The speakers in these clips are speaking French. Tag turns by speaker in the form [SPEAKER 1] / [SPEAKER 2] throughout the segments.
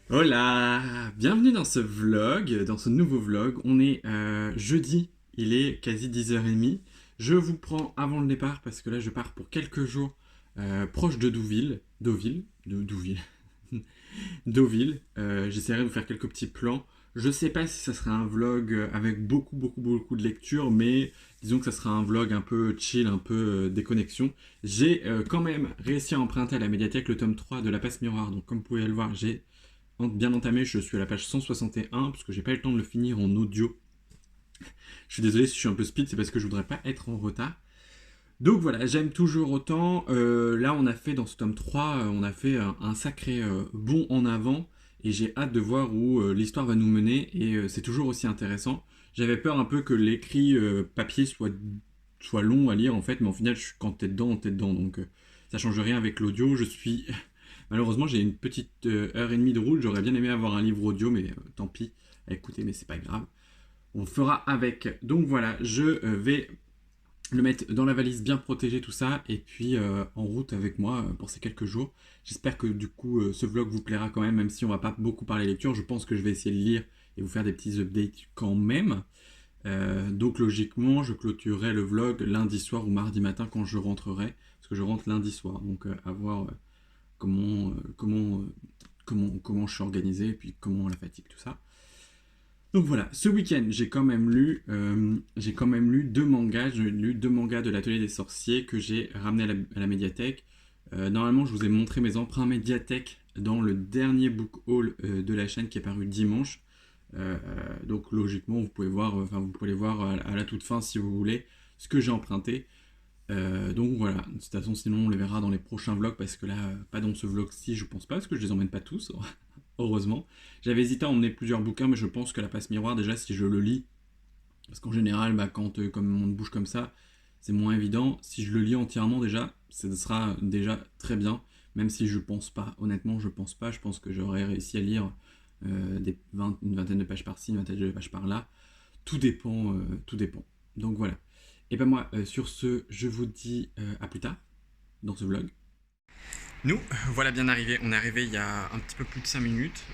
[SPEAKER 1] Hola, bienvenue dans ce vlog, dans ce nouveau vlog. On est jeudi, il est quasi 10h30. Je vous prends avant le départ parce que là je pars pour quelques jours proche de Deauville. Deauville. Deauville. J'essaierai de vous faire quelques petits plans. Je sais pas si ça sera un vlog avec beaucoup de lecture, mais disons que ça sera un vlog un peu chill, un peu déconnexion. J'ai quand même réussi à emprunter à la médiathèque le tome 3 de La Passe Miroir. Donc comme vous pouvez le voir, j'ai bien entamé, je suis à la page 161 parce que j'ai pas eu le temps de le finir en audio. Je suis désolé si je suis un peu speed, c'est parce que je voudrais pas être en retard. Donc voilà, j'aime toujours autant. Là, on a fait dans ce tome 3, on a fait un sacré bond en avant et j'ai hâte de voir où l'histoire va nous mener et c'est toujours aussi intéressant. J'avais peur un peu que l'écrit papier soit long à lire en fait, mais au final, quand t'es dedans, t'es dedans. Donc ça change rien avec l'audio. Malheureusement, j'ai une petite heure et demie de route. J'aurais bien aimé avoir un livre audio, mais tant pis. Écoutez, mais c'est pas grave. On fera avec. Donc voilà, je vais le mettre dans la valise bien protégé, tout ça, et puis en route avec moi pour ces quelques jours. J'espère que du coup ce vlog vous plaira quand même si on va pas beaucoup parler lecture. Je pense que je vais essayer de lire et vous faire des petits updates quand même. Donc logiquement, je clôturerai le vlog lundi soir ou mardi matin quand je rentrerai, parce que je rentre lundi soir. Donc à voir comment je suis organisé, et puis comment la fatigue, tout ça. Donc voilà, ce week-end, j'ai quand même lu deux mangas. J'ai lu deux mangas de l'Atelier des Sorciers que j'ai ramenés à la médiathèque. Normalement, je vous ai montré mes emprunts médiathèque dans le dernier book haul de la chaîne qui est paru dimanche. Donc logiquement, vous pouvez les voir à la toute fin si vous voulez ce que j'ai emprunté. Donc voilà, de toute façon, sinon on les verra dans les prochains vlogs parce que là, pas dans ce vlog-ci, je pense pas, parce que je les emmène pas tous, heureusement. J'avais hésité à emmener plusieurs bouquins, mais je pense que La Passe Miroir, déjà, si je le lis, parce qu'en général, quand comme on bouge comme ça, c'est moins évident. Si je le lis entièrement, déjà, ce sera déjà très bien, même si je pense pas, honnêtement, je pense pas. Je pense que j'aurais réussi à lire une vingtaine de pages par-ci, une vingtaine de pages par-là. Tout dépend, tout dépend. Donc voilà. Et ben moi, sur ce, je vous dis à plus tard dans ce vlog. Nous, voilà bien arrivés. On est arrivé il y a un petit peu plus de 5 minutes.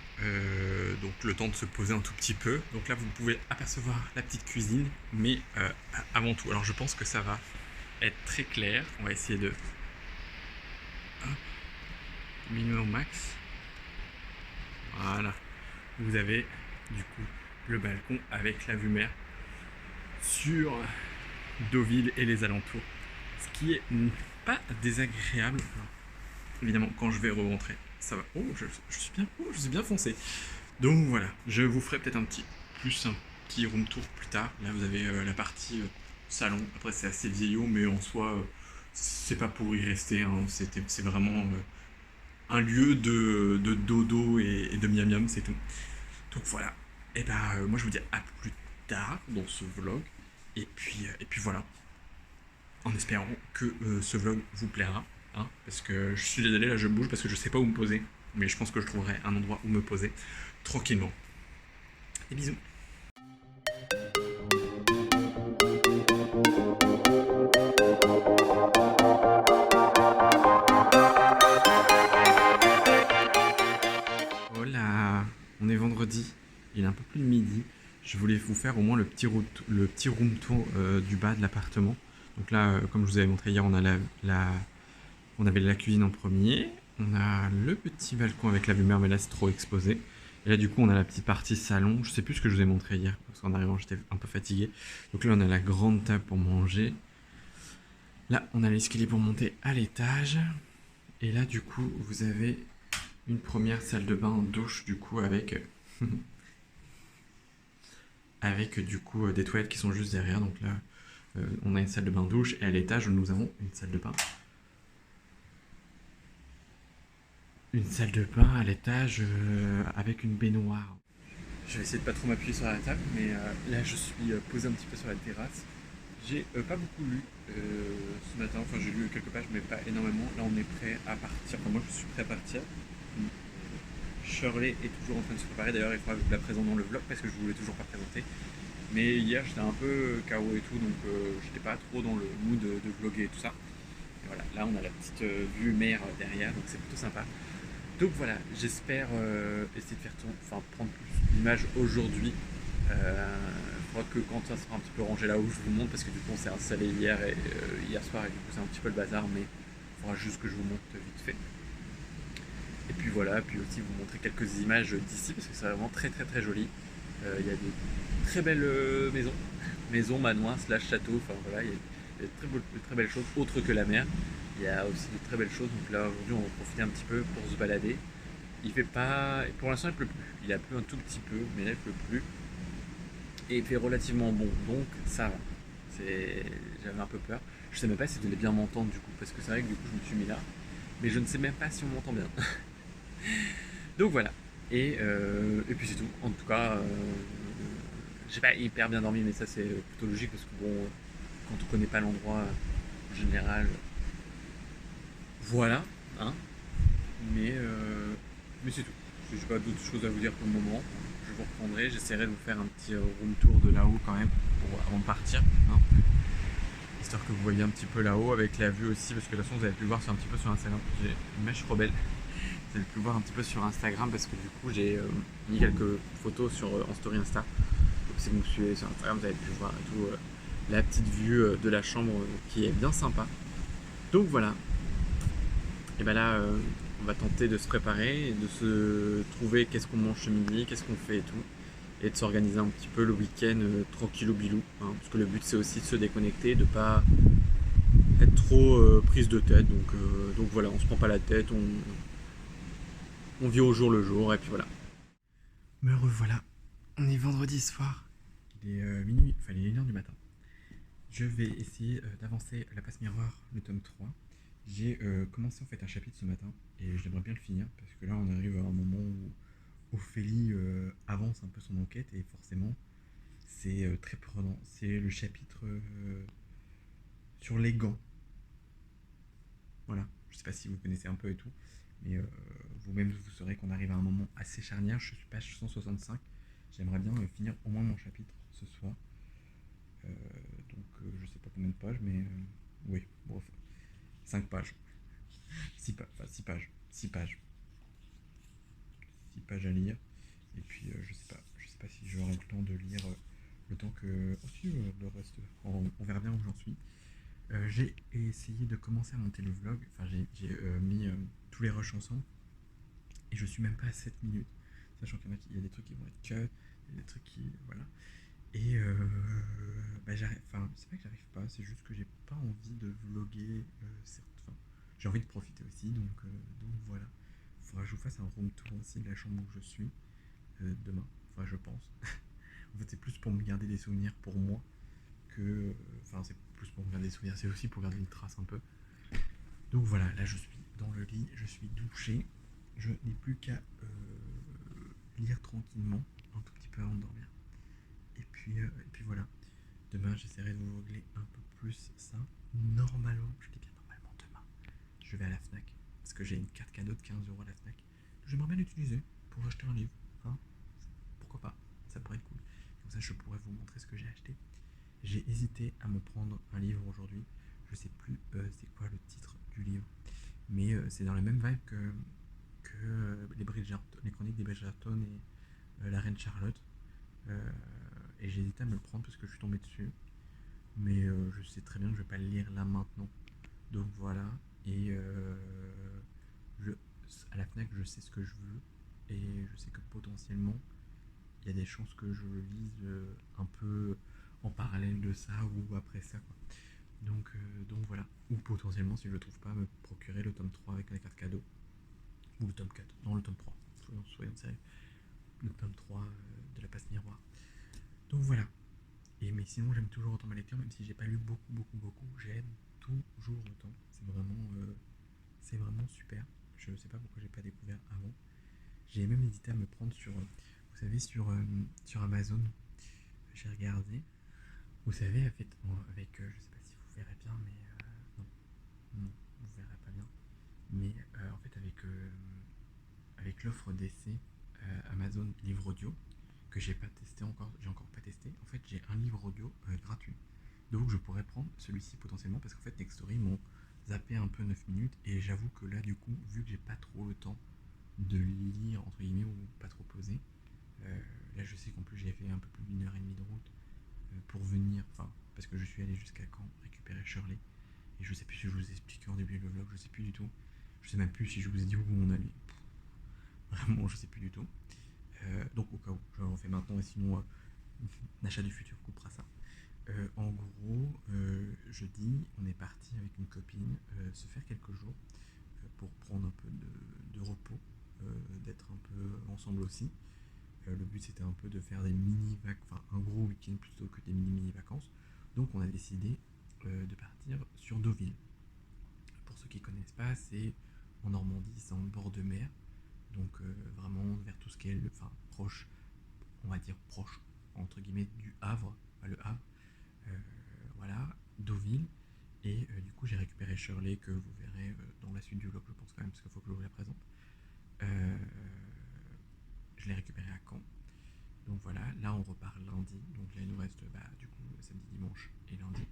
[SPEAKER 1] Donc le temps de se poser un tout petit peu. Donc là, vous pouvez apercevoir la petite cuisine. Mais avant tout, alors je pense que ça va être très clair. On va essayer de diminuer au max. Voilà. Vous avez du coup le balcon avec la vue mer sur Deauville et les alentours. Ce qui est pas désagréable. Alors, évidemment, quand je vais re-rentrer, ça va. Oh, je suis bien foncé. Donc voilà, je vous ferai peut-être un petit room tour plus tard. Là, vous avez la partie salon. Après, c'est assez vieillot, mais en soi, c'est pas pour y rester. Hein. C'est vraiment un lieu de dodo et de miam miam, c'est tout. Donc voilà. Et ben, moi, je vous dis à plus tard dans ce vlog. Et puis voilà. En espérant que ce vlog vous plaira. Hein, parce que je suis désolé, là je bouge parce que je sais pas où me poser. Mais je pense que je trouverai un endroit où me poser tranquillement. Et bisous. Voilà, on est vendredi. Il est un peu plus de midi. Je voulais vous faire au moins le petit room tour du bas de l'appartement. Donc là, comme je vous avais montré hier, on a on avait la cuisine en premier. On a le petit balcon avec la vue mer, mais là c'est trop exposé. Et là du coup on a la petite partie salon. Je sais plus ce que je vous ai montré hier, parce qu'en arrivant j'étais un peu fatigué. Donc là on a la grande table pour manger. Là on a l'escalier pour monter à l'étage. Et là du coup vous avez une première salle de bain en douche du coup avec du coup des toilettes qui sont juste derrière. Donc là on a une salle de bain douche et à l'étage nous avons une salle de bain. Une salle de bain à l'étage avec une baignoire. Je vais essayer de pas trop m'appuyer sur la table, mais là je suis posé un petit peu sur la terrasse. J'ai pas beaucoup lu ce matin, enfin j'ai lu quelques pages mais pas énormément. Là on est prêt à partir, enfin moi je suis prêt à partir. Shirley est toujours en train de se préparer, d'ailleurs il faudra que je la présente dans le vlog parce que je ne voulais toujours pas présenter. Mais hier j'étais un peu KO et tout, donc j'étais pas trop dans le mood de vlogger et tout ça. Et voilà, là on a la petite vue mer derrière, donc c'est plutôt sympa. Donc voilà, j'espère essayer de prendre plus d'images aujourd'hui. Il faudra que quand ça sera un petit peu rangé là où je vous montre, parce que du coup on s'est installé hier soir et du coup c'est un petit peu le bazar, mais il faudra juste que je vous montre vite fait. Et puis voilà, puis aussi vous montrer quelques images d'ici, parce que c'est vraiment très très très joli. Il y a de très belles maisons, manoirs, slash châteaux, enfin voilà, il y a de très belles choses, autres que la mer. Il y a aussi de très belles choses, donc là aujourd'hui on va profiter un petit peu pour se balader. Il fait pas, pour l'instant il pleut plus, il a plu un tout petit peu, mais là il pleut plus. Et il fait relativement bon, donc ça va. J'avais un peu peur. Je sais même pas si vous allez bien m'entendre du coup, parce que c'est vrai que du coup je me suis mis là, mais je ne sais même pas si on m'entend bien. Donc voilà. Et puis c'est tout. En tout cas, j'ai pas hyper bien dormi, mais ça c'est plutôt logique parce que bon, quand on connaît pas l'endroit en général, voilà, hein. Mais c'est tout. J'ai pas d'autres choses à vous dire pour le moment. Je vous reprendrai. J'essaierai de vous faire un petit room tour de là-haut quand même avant de partir, hein. Histoire que vous voyez un petit peu là-haut avec la vue aussi, parce que de toute façon vous avez pu le voir un petit peu sur Instagram. J'ai une mèche rebelle. Vous avez pu le voir un petit peu sur Instagram parce que du coup j'ai mis quelques photos en story Insta. Donc si vous me suivez sur Instagram, vous avez pu voir et tout, la petite vue de la chambre qui est bien sympa. Donc voilà. Et ben là, on va tenter de se préparer, de se trouver qu'est-ce qu'on mange ce midi, qu'est-ce qu'on fait et tout. Et de s'organiser un petit peu le week-end tranquille au bilou. Hein, parce que le but c'est aussi de se déconnecter, de pas être trop prise de tête. Donc voilà, on se prend pas la tête, on vit au jour le jour et puis voilà. Me revoilà. On est vendredi soir. Il est minuit, enfin il est 1h du matin. Je vais essayer d'avancer la passe miroir, le tome 3. J'ai commencé en fait un chapitre ce matin et j'aimerais bien le finir parce que là on arrive à un moment où Ophélie avance un peu son enquête et forcément c'est très prenant. C'est le chapitre sur les gants. Voilà, je sais pas si vous connaissez un peu et tout, mais vous-même vous saurez qu'on arrive à un moment assez charnière. Je suis page 165. J'aimerais bien finir au moins mon chapitre ce soir. Je sais pas combien de pages, mais oui, bref, 5 pages. 6 pages, enfin 6 pages. 6 pages. 6 pages à lire. Et puis je sais pas si j'aurai le temps de lire le temps que. Oh si, le reste, on verra bien où j'en suis. J'ai essayé de commencer à monter le vlog, enfin j'ai mis tous les rushs ensemble, et je suis même pas à 7 minutes, sachant qu'il y a des trucs qui vont être cut, il y a des trucs qui. Voilà. Et j'arrive, enfin c'est pas que j'arrive pas, c'est juste que j'ai pas envie de vlogger, enfin, j'ai envie de profiter aussi, donc voilà. Faudra que je vous fasse un room tour aussi de la chambre où je suis demain, enfin je pense. En fait c'est plus pour me garder des souvenirs pour moi que, enfin c'est plus pour me garder des souvenirs, c'est aussi pour garder une trace un peu. Donc voilà, là je suis dans le lit, je suis douché, je n'ai plus qu'à lire tranquillement un tout petit peu avant de dormir. Et puis voilà. Demain, j'essaierai de vous régler un peu plus ça. Normalement, je dis bien normalement demain, je vais à la Fnac parce que j'ai une carte cadeau de 15 € à la Fnac. J'aimerais bien l'utiliser pour acheter un livre. Hein, pourquoi pas, ça pourrait être cool. Comme ça, je pourrais vous montrer ce que j'ai acheté. J'ai hésité à me prendre un livre aujourd'hui. Je sais plus c'est quoi le titre du livre, mais c'est dans la même vibe que les chroniques des Bridgerton et la reine Charlotte. Et j'ai hésité à me le prendre parce que je suis tombé dessus. Mais je sais très bien que je vais pas le lire là maintenant. Donc voilà. Et à la Fnac, je sais ce que je veux. Et je sais que potentiellement, il y a des chances que je le lise un peu en parallèle de ça ou après ça, quoi. Donc voilà. Ou potentiellement, si je le trouve pas, me procurer le tome 3 avec la carte cadeau. Ou le tome 4. Non, le tome 3. Soyons sérieux. Le tome 3 de la passe miroir. Donc voilà. Mais sinon, j'aime toujours autant ma lecture, même si j'ai pas lu beaucoup, j'aime toujours autant. C'est vraiment super. Je sais pas pourquoi j'ai pas découvert avant. J'ai même hésité à me prendre vous savez, sur Amazon. J'ai regardé. Vous savez, avec je sais pas si vous verrez bien, mais non, vous verrez pas bien. Mais en fait, avec l'offre d'essai Amazon livre audio, que j'ai encore pas testé. En fait, j'ai un livre audio gratuit. Donc je pourrais prendre celui-ci potentiellement parce qu'en fait Nextory m'ont zappé un peu 9 minutes, et j'avoue que là, du coup, vu que j'ai pas trop le temps de lire, entre guillemets, ou pas trop poser, là, je sais qu'en plus, j'ai fait un peu plus d'1 heure et demie de route pour venir, enfin, parce que je suis allé jusqu'à Caen récupérer Shirley, et je sais plus si je vous ai expliqué en début de vlog, je sais plus du tout. Je sais même plus si je vous ai dit où on allait. Vraiment, je sais plus du tout. Donc au cas où, je le refais maintenant, et sinon, l'achat du futur coupera ça. En gros, jeudi, on est parti avec une copine se faire quelques jours pour prendre un peu de repos, d'être un peu ensemble aussi. Le but c'était un peu de faire des mini-vacances, enfin un gros week-end plutôt que des mini-vacances. Donc on a décidé de partir sur Deauville. Pour ceux qui ne connaissent pas, c'est en Normandie, c'est en bord de mer. Donc vraiment vers tout ce qui est proche, on va dire proche entre guillemets du Havre, le Havre. Voilà, Deauville. Et du coup j'ai récupéré Shirley, que vous verrez dans la suite du vlog, je pense quand même, parce qu'il faut que je vous la présente. Je l'ai récupéré à Caen. Donc voilà, là on repart lundi. Donc là il nous reste du coup samedi, dimanche et lundi.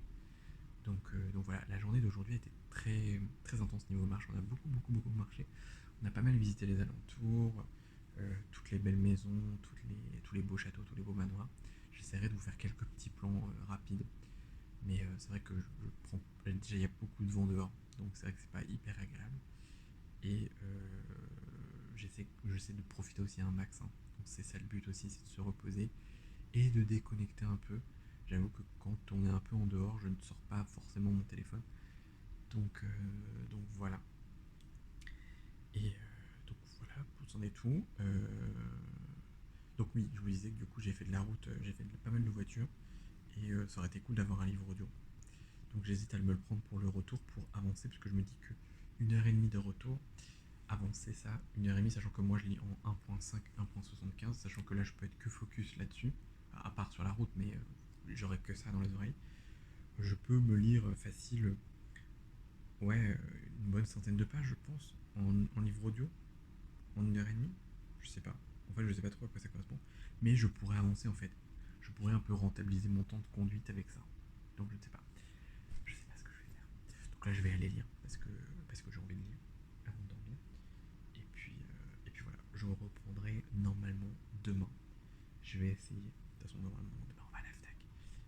[SPEAKER 1] Donc voilà, la journée d'aujourd'hui était très, très intense niveau marche. On a beaucoup marché. On a pas mal visité les alentours, toutes les belles maisons, tous les beaux châteaux, tous les beaux manoirs. J'essaierai de vous faire quelques petits plans rapides. Mais c'est vrai que déjà il y a beaucoup de vent dehors, donc c'est vrai que c'est pas hyper agréable. Et j'essaie de profiter aussi un max. Donc c'est ça le but aussi, c'est de se reposer et de déconnecter un peu. J'avoue que quand on est un peu en dehors, je ne sors pas forcément mon téléphone. Donc voilà. Et donc voilà, c'en est tout. Donc oui, je vous disais que du coup j'ai fait de la route, j'ai fait pas mal de voitures. Et ça aurait été cool d'avoir un livre audio. Donc j'hésite à me le prendre pour le retour, pour avancer, parce que je me dis que 1 heure et demie de retour, avancer ça, 1 heure et demie, sachant que moi je lis en 1.5, 1.75, sachant que là je peux être que focus là-dessus, à part sur la route, mais j'aurai que ça dans les oreilles. Je peux me lire facile, une bonne centaine de pages, je pense, en livre audio, en 1 heure et demie, je sais pas. En fait, je sais pas trop à quoi ça correspond, mais je pourrais avancer en fait. Je pourrais un peu rentabiliser mon temps de conduite avec ça. Donc je ne sais pas. Je sais pas ce que je vais faire. Donc là, je vais aller lire parce que j'ai envie de lire avant de dormir. Et puis voilà, je reprendrai normalement demain. Je vais essayer. De toute façon, normalement, demain, on va à la FNAC.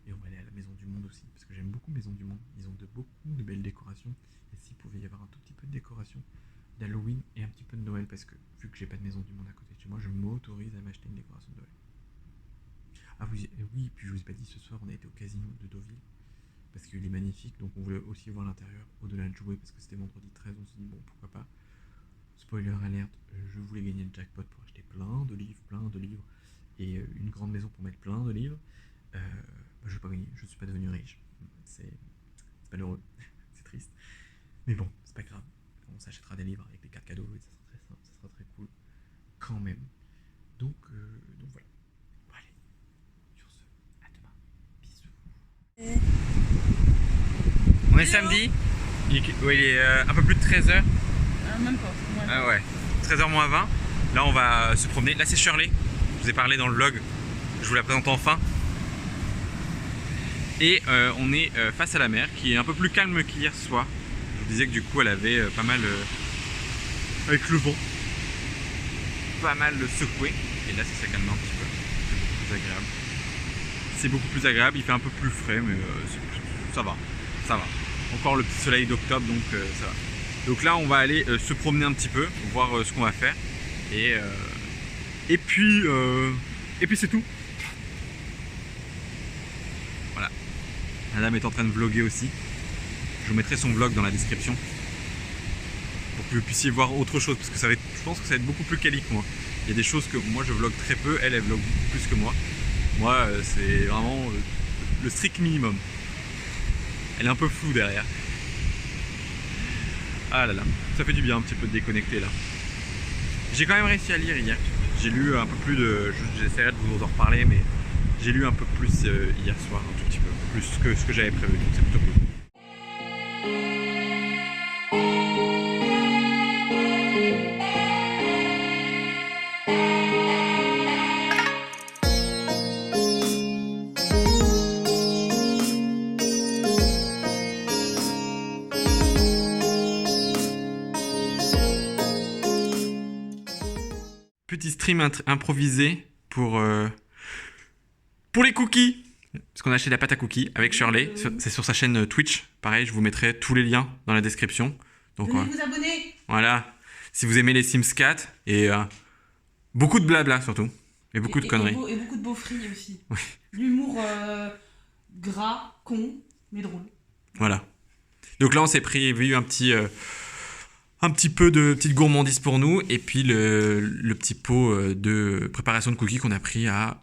[SPEAKER 1] Et on va aller à la Maison du Monde aussi, parce que j'aime beaucoup Maison du Monde. Ils ont beaucoup de belles décorations. Et s'il pouvait y avoir un tout petit peu de décoration d'Halloween et un petit peu de Noël, parce que vu que j'ai pas de Maison du Monde à côté de chez moi, je m'autorise à m'acheter une décoration de Noël. Ah oui, puis je vous ai pas dit, ce soir on a été au casino de Deauville, parce qu'il est magnifique, donc on voulait aussi voir l'intérieur, au-delà de jouer, parce que c'était vendredi 13, on s'est dit bon, pourquoi pas. Spoiler alerte, je voulais gagner le jackpot pour acheter plein de livres, et une grande maison pour mettre plein de livres. Je vais pas gagner, je suis pas devenu riche, c'est malheureux, c'est triste. Mais bon, c'est pas grave, on s'achètera des livres avec des cartes cadeaux, et ça sera très simple, ça sera très cool, quand même. Donc voilà. On est samedi, il est un peu plus de 13h.
[SPEAKER 2] Même pas.
[SPEAKER 1] Ah ouais, 13h moins 20. Là on va se promener. Là c'est Shirley, je vous ai parlé dans le vlog, je vous la présente enfin. Et on est face à la mer, qui est un peu plus calme qu'hier soir. Je vous disais que du coup elle avait pas mal, avec le vent, pas mal secoué. Et là ça s'est calmé un petit peu, c'est beaucoup plus agréable. C'est beaucoup plus agréable, il fait un peu plus frais, mais ça va. Encore le petit soleil d'octobre, donc ça va. Donc là on va aller se promener un petit peu, voir ce qu'on va faire. Et puis c'est tout. Voilà. Madame est en train de vlogger aussi. Je vous mettrai son vlog dans la description, pour que vous puissiez voir autre chose, parce que je pense que ça va être beaucoup plus quali que moi. Il y a des choses que moi je vlog très peu, elle vlog beaucoup plus que moi. Moi c'est vraiment le strict minimum. Elle est un peu floue derrière. Ah là là, ça fait du bien un petit peu de déconnecter là. J'ai quand même réussi à lire hier. J'ai lu un peu plus de... J'essaierai de vous en reparler, mais j'ai lu un peu plus hier soir, un tout petit peu. Plus que ce que j'avais prévu, donc c'est plutôt cool. Petit stream improvisé pour les cookies. Parce qu'on a acheté de la pâte à cookies avec Shirley. C'est sur sa chaîne Twitch. Pareil, je vous mettrai tous les liens dans la description. Donc,
[SPEAKER 2] venez vous abonner.
[SPEAKER 1] Voilà. Si vous aimez les Sims 4 et beaucoup de blabla surtout. Et beaucoup de conneries.
[SPEAKER 2] Et beaucoup de beaux fris aussi.
[SPEAKER 1] Oui.
[SPEAKER 2] L'humour gras, con, mais drôle.
[SPEAKER 1] Voilà. Donc là, on s'est prévu un petit peu de petite gourmandise pour nous. Et puis le petit pot de préparation de cookies qu'on a pris à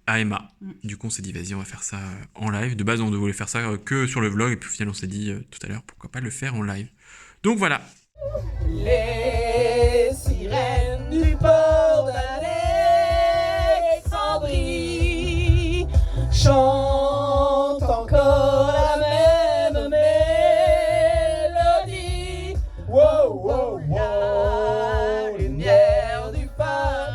[SPEAKER 1] Emma. Du coup, on s'est dit, vas-y, on va faire ça en live. De base, on voulait faire ça que sur le vlog. Et puis au final, on s'est dit tout à l'heure, pourquoi pas le faire en live. Donc voilà.
[SPEAKER 3] Les sirènes du port d'Alexandrie chantent encore la même mélodie. Wow, wow, wow. La lumière du phare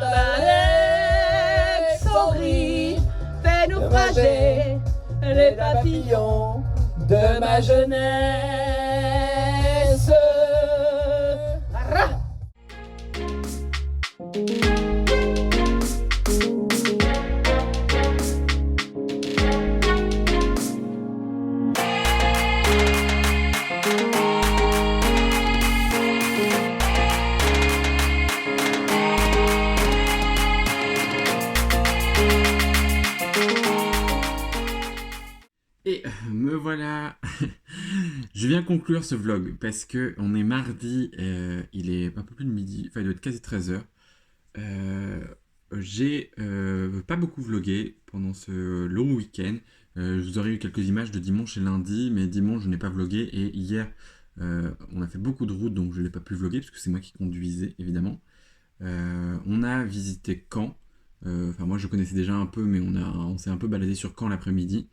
[SPEAKER 3] d'Alexandrie fait naufrager les papillons de ma jeunesse.
[SPEAKER 1] Et me voilà. Je viens conclure ce vlog parce que on est mardi, il est un peu plus de midi, enfin il doit être quasi 13h. J'ai pas beaucoup vlogué pendant ce long week-end. Je vous aurais eu quelques images de dimanche et lundi, mais dimanche je n'ai pas vlogué et hier on a fait beaucoup de routes donc je n'ai pas pu vloguer parce que c'est moi qui conduisais évidemment. On a visité Caen. Enfin moi je connaissais déjà un peu mais on s'est un peu baladé sur Caen l'après-midi.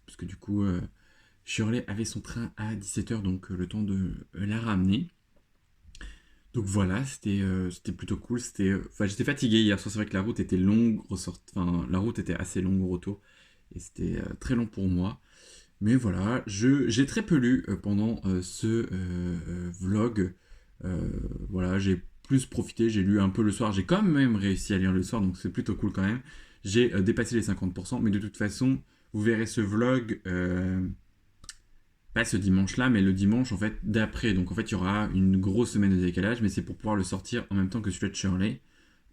[SPEAKER 1] Parce que du coup, Shirley avait son train à 17h, donc le temps de la ramener. Donc voilà, c'était plutôt cool. J'étais fatigué hier soir, c'est vrai que la route était longue, la route était assez longue au retour. Et c'était très long pour moi. Mais voilà, j'ai très peu lu pendant ce vlog. Voilà, j'ai plus profité, j'ai lu un peu le soir. J'ai quand même réussi à lire le soir, donc c'est plutôt cool quand même. J'ai dépassé les 50%, mais de toute façon... Vous verrez ce vlog, pas ce dimanche-là, mais le dimanche en fait d'après. Donc en fait, il y aura une grosse semaine de décalage, mais c'est pour pouvoir le sortir en même temps que celui de Shirley,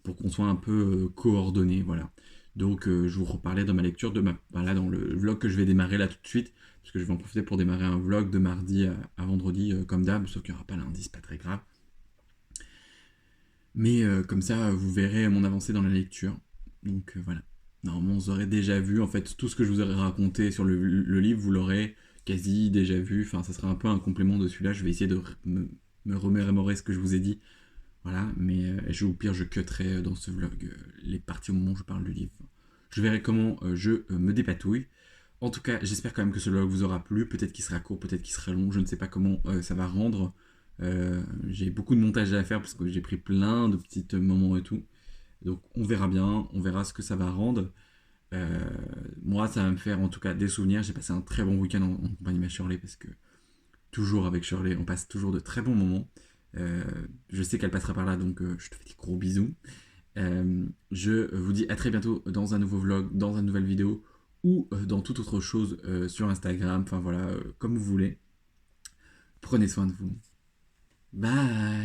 [SPEAKER 1] pour qu'on soit un peu coordonné, voilà. Donc je vous reparlais dans ma lecture, voilà, dans le vlog que je vais démarrer là tout de suite, parce que je vais en profiter pour démarrer un vlog de mardi à vendredi comme d'hab, sauf qu'il n'y aura pas lundi, c'est pas très grave. Mais comme ça, vous verrez mon avancée dans la lecture. Donc voilà. Normalement, vous aurez déjà vu, en fait, tout ce que je vous aurais raconté sur le livre, vous l'aurez quasi déjà vu. Enfin, ça sera un peu un complément de celui-là. Je vais essayer de me remémorer ce que je vous ai dit. Voilà, mais au pire, je cutterai dans ce vlog les parties au moment où je parle du livre. Je verrai comment je me dépatouille. En tout cas, j'espère quand même que ce vlog vous aura plu. Peut-être qu'il sera court, peut-être qu'il sera long. Je ne sais pas comment ça va rendre. J'ai beaucoup de montage à faire parce que j'ai pris plein de petits moments et tout. Donc on verra bien, on verra ce que ça va rendre. Moi, ça va me faire en tout cas des souvenirs. J'ai passé un très bon week-end en compagnie de ma Shirley parce que toujours avec Shirley, on passe toujours de très bons moments. Je sais qu'elle passera par là, donc je te fais des gros bisous. Je vous dis à très bientôt dans un nouveau vlog, dans une nouvelle vidéo ou dans toute autre chose sur Instagram. Enfin voilà, comme vous voulez. Prenez soin de vous. Bye.